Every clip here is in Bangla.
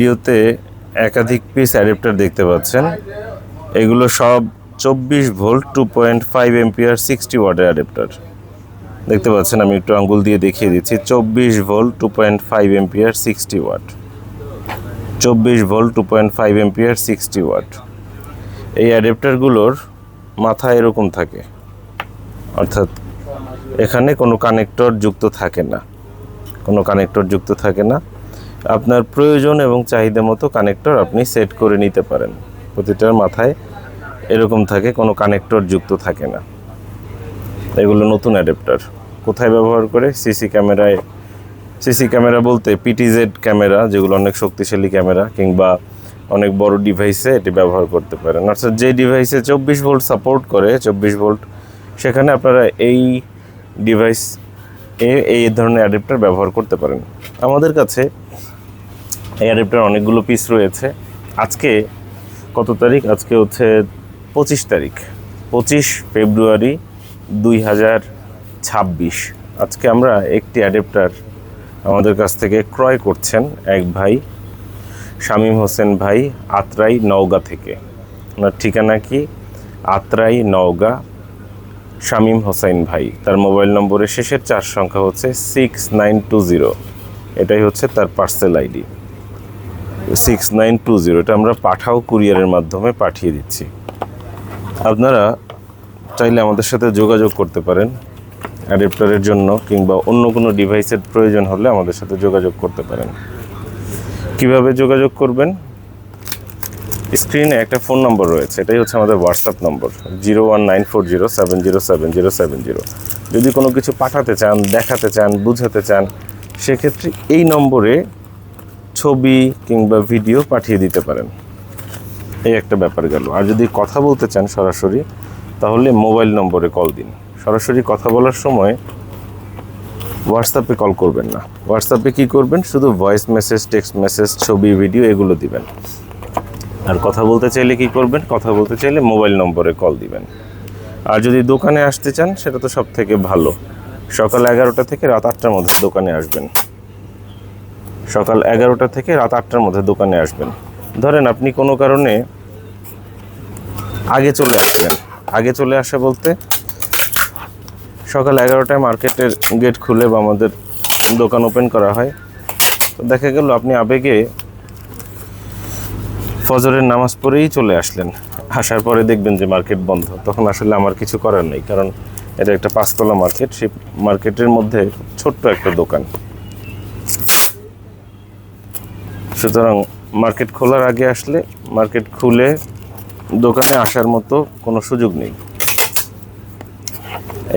ভিডিওতে একাধিক পিস অ্যাডাপ্টার দেখতে পাচ্ছেন। এগুলো সব 24 ভোল্ট 2.5 এম্পিয়ার 60 ওয়াটের অ্যাডাপ্টার দেখতে পাচ্ছেন। আমি একটু আঙ্গুল দিয়ে দেখিয়ে দিচ্ছি। 24 volt 2.5 ampere 60 watt, 24 volt 2.5 ampere 60 watt. এই অ্যাডাপ্টারগুলোর মাথা এরকম থাকে, অর্থাৎ এখানে কোনো কানেক্টর যুক্ত থাকে না, কোনো কানেক্টর যুক্ত থাকে না। আপনার প্রয়োজন এবং চাহিদা মতো কানেক্টর আপনি সেট করে নিতে পারেন। প্রতিটার মাথায় এরকম থাকে, কোনো কানেক্টর যুক্ত থাকে না। এগুলো নতুন অ্যাডাপ্টার। কোথায় ব্যবহার করে? সিসি ক্যামেরায়। সিসি ক্যামেরা বলতে পিটিজেড ক্যামেরা, যেগুলো অনেক শক্তিশালী ক্যামেরা, কিংবা অনেক বড় ডিভাইসে এটি ব্যবহার করতে পারেন। অর্থাৎ যে ডিভাইসে 24 ভোল্ট সাপোর্ট করে, 24 ভোল্ট, সেখানে আপনারা এই ডিভাইস এই ধরনের অ্যাডাপ্টার ব্যবহার করতে পারেন। আমাদের কাছে এই অ্যাডাপ্টার অনেকগুলো পিস রয়েছে। আজকে কত তারিখ? আজকে হচ্ছে 25 তারিখ, 25 ফেব্রুয়ারি 2026। আজকে আমরা একটি অ্যাডাপ্টার আমাদের কাছ থেকে ক্রয় করছেন এক ভাই, শামীম হোসেন ভাই, আত্রাই নওগাঁ থেকে। ওনার ঠিকানা কি? আত্রাই নওগাঁ, শামীম হোসেন ভাই। তার মোবাইল নম্বরের শেষের 4 সংখ্যা হচ্ছে 6920। এটাই হচ্ছে তার পার্সেল আইডি 6920। এটা আমরা পাঠাও কুরিয়ারের মাধ্যমে পাঠিয়ে দিচ্ছি। আপনারা চাইলে আমাদের সাথে যোগাযোগ করতে পারেন অ্যাডাপ্টারের জন্য, কিংবা অন্য কোনো ডিভাইসের প্রয়োজন হলে আমাদের সাথে যোগাযোগ করতে পারেন। কিভাবে যোগাযোগ করবেন? স্ক্রিনে একটা ফোন নম্বর রয়েছে, এটাই হচ্ছে আমাদের হোয়াটসঅ্যাপ নম্বর 01940707070। যদি কোনো কিছু পাঠাতে চান, দেখাতে চান, বুঝাতে চান, সেক্ষেত্রে এই নম্বরে ছবি কিংবা ভিডিও পাঠিয়ে দিতে পারেন। এই একটা ব্যাপার গেল। আর যদি কথা বলতে চান সরাসরি, তাহলে মোবাইল নম্বরে কল দিন। সরাসরি কথা বলার সময় হোয়াটসঅ্যাপে কল করবেন না। হোয়াটসঅ্যাপে কি করবেন? শুধু ভয়েস মেসেজ, টেক্সট মেসেজ, ছবি, ভিডিও এগুলো দিবেন। আর কথা বলতে চাইলে কি করবেন? কথা বলতে চাইলে মোবাইল নম্বরে কল দিবেন। আর যদি দোকানে আসতে চান, সেটা তো সব থেকে ভালো। সকাল 11টা থেকে রাত 8টার মধ্যে দোকানে আসবেন। সকাল 11টা থেকে রাত 8টার মধ্যে দোকানে আসবেন। ধরেন আপনি কোনো কারণে আগে চলে আসলেন। আগে চলে আসা বলতে সকাল 11টায় মার্কেটের গেট খুলে বা আমাদের দোকান ওপেন করা হয়। তো দেখা গেল আপনি আবেগে ফজরের নামাজ পড়েই চলে আসলেন। আসার পরে দেখবেন যে মার্কেট বন্ধ। তখন আসলে আমার কিছু করার নেই, কারণ এটা একটা 5তলা মার্কেট। সেই মার্কেটের মধ্যে ছোট্ট একটা দোকান। সুতরাং মার্কেট খোলার আগে আসলে মার্কেট খুলে দোকানে আসার মতো কোনো সুযোগ নেই।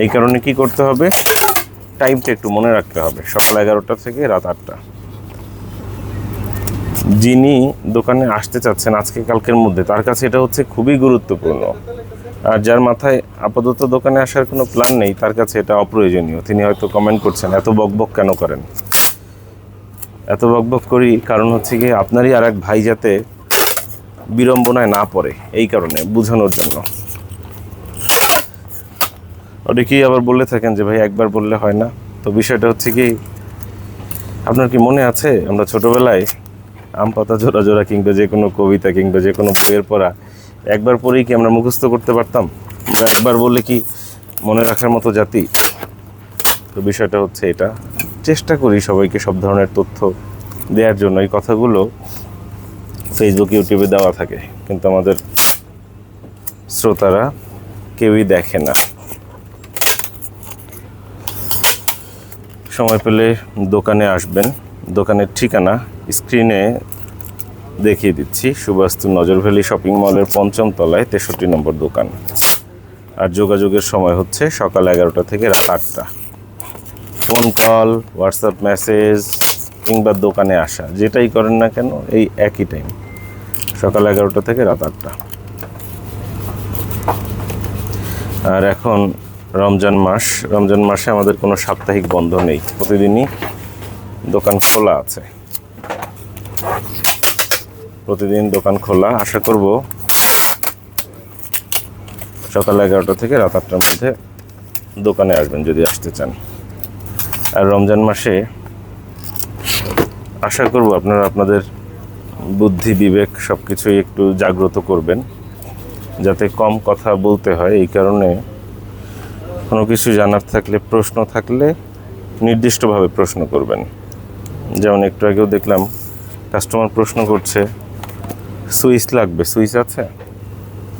এই কারণে কি করতে হবে? টাইমটা একটু মনে রাখতে হবে। সকাল 11টা থেকে রাত 8টা। যিনি দোকানে আসতে চাচ্ছেন আজকে কালকের মধ্যে, তার কাছে এটা হচ্ছে খুবই গুরুত্বপূর্ণ। আর যার মাথায় আপাতত দোকানে আসার কোনো প্ল্যান নেই, তার কাছে এটা অপ্রয়োজনীয়। তিনি হয়তো কমেন্ট করছেন, এত বকবক কেন করেন? এত বকবক করি কারণ হচ্ছে কি, আপনারই আর এক ভাই যাতে বিড়ম্বনায় না পড়ে, এই কারণে বোঝানোর জন্য। অনেকেই আবার বলে থাকেন যে ভাই একবার বললে হয় না। তো বিষয়টা হচ্ছে কি, আপনার কি মনে আছে আমরা ছোটোবেলায় আম পাতা জোড়া জোড়া কিংবা যে কোনো কবিতা কিংবা যে কোনো বইয়ের পড়া একবার পড়েই কি আমরা মুখস্থ করতে পারতাম? আমরা একবার বললে কি মনে রাখার মতো জাতি? তো বিষয়টা হচ্ছে এটা। চেষ্টা করি সবাইকে সব ধরনের তথ্য দেওয়ার জন্য। এই কথাগুলো ফেসবুক, ইউটিউবে দেওয়া থাকে, কিন্তু আমাদের শ্রোতারা কেউই দেখে না। সময় পেলে দোকানে আসবেন। দোকানের ঠিকানা স্ক্রিনে দেখিয়ে দিচ্ছি। সুবাস্তু নজরভ্যালি শপিং মলের 5ম তলায় 63 নম্বর দোকান। আর যোগাযোগের সময় হচ্ছে সকাল 11টা থেকে রাত 8টা। ফোন কল, হোয়াটসঅ্যাপ মেসেজ কিংবা দোকানে আসা, যেটাই করেন না কেন এই একই টাইম, সকাল 11টা থেকে রাত 8টা। আর এখন রমজান মাস। রমজান মাসে আমাদের কোনো সাপ্তাহিক বন্ধ নেই, প্রতিদিনই দোকান খোলা আছে। প্রতিদিন দোকান খোলা। আশা করব সকাল 11টা থেকে রাত 8টার মধ্যে দোকানে আসবেন যদি আসতে চান। আর রমজান মাসে আশা করব আপনারা আপনাদের বুদ্ধি বিবেক সব কিছুই একটু জাগ্রত করবেন, যাতে কম কথা বলতে হয়। এই কারণে কোনো কিছু জানার থাকলে, প্রশ্ন থাকলে নির্দিষ্টভাবে প্রশ্ন করবেন। যেমন একটু আগেও দেখলাম কাস্টমার প্রশ্ন করছে সুইচ লাগবে, সুইচ আছে?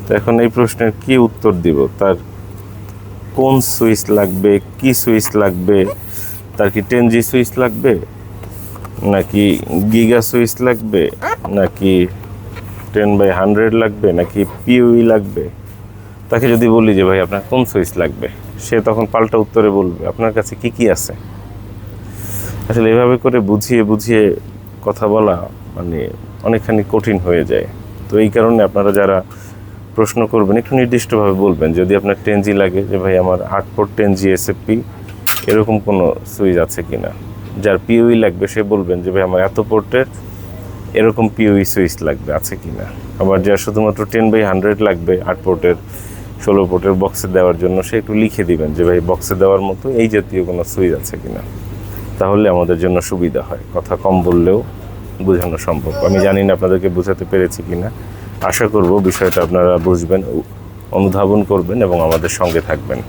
তো এখন এই প্রশ্নের কি উত্তর দিব? তার কোন সুইচ লাগবে, কি সুইচ লাগবে, তার কি 10G সুইচ লাগবে, নাকি গিগা সুইচ লাগবে, নাকি 10/100 লাগবে, নাকি পিউই লাগবে? তাকে যদি বলি যে ভাই আপনার কোন সুইচ লাগবে, সে তখন পাল্টা উত্তরে বলবে আপনার কাছে কি কি আছে। আসলে এভাবে করে বুঝিয়ে বুঝিয়ে কথা বলা মানে অনেকখানি কঠিন হয়ে যায়। তো এই কারণে আপনারা যারা প্রশ্ন করবেন একটু নির্দিষ্টভাবে বলবেন। যদি আপনার 10G লাগে, যে ভাই আমার 8 পোর্ট 10G এসএফপি এরকম কোনো সুইচ আছে কিনা। যার পিওই লাগবে সে বলবেন যে ভাই আমার এত পোর্টের এরকম পিওই সুইচ লাগবে, আছে কিনা। আবার যার শুধুমাত্র 10/100 লাগবে 8 পোর্টের 16 পোর্টের বক্সে দেওয়ার জন্য, সে একটু লিখে দিবেন যে ভাই বক্সে দেওয়ার মতো এই জাতীয় কোনো সুইচ আছে কিনা। তাহলে আমাদের জন্য সুবিধা হয়, কথা কম বললেও বোঝানো সম্ভব। আমি জানি না আপনাদেরকে বোঝাতে পেরেছি কিনা, আশা করব বিষয়টা আপনারা বুঝবেন, অনুধাবন করবেন এবং আমাদের সঙ্গে থাকবেন।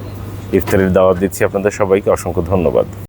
ইফতারের দাওয়াত দিচ্ছি আপনাদের সবাইকে। অসংখ্য ধন্যবাদ।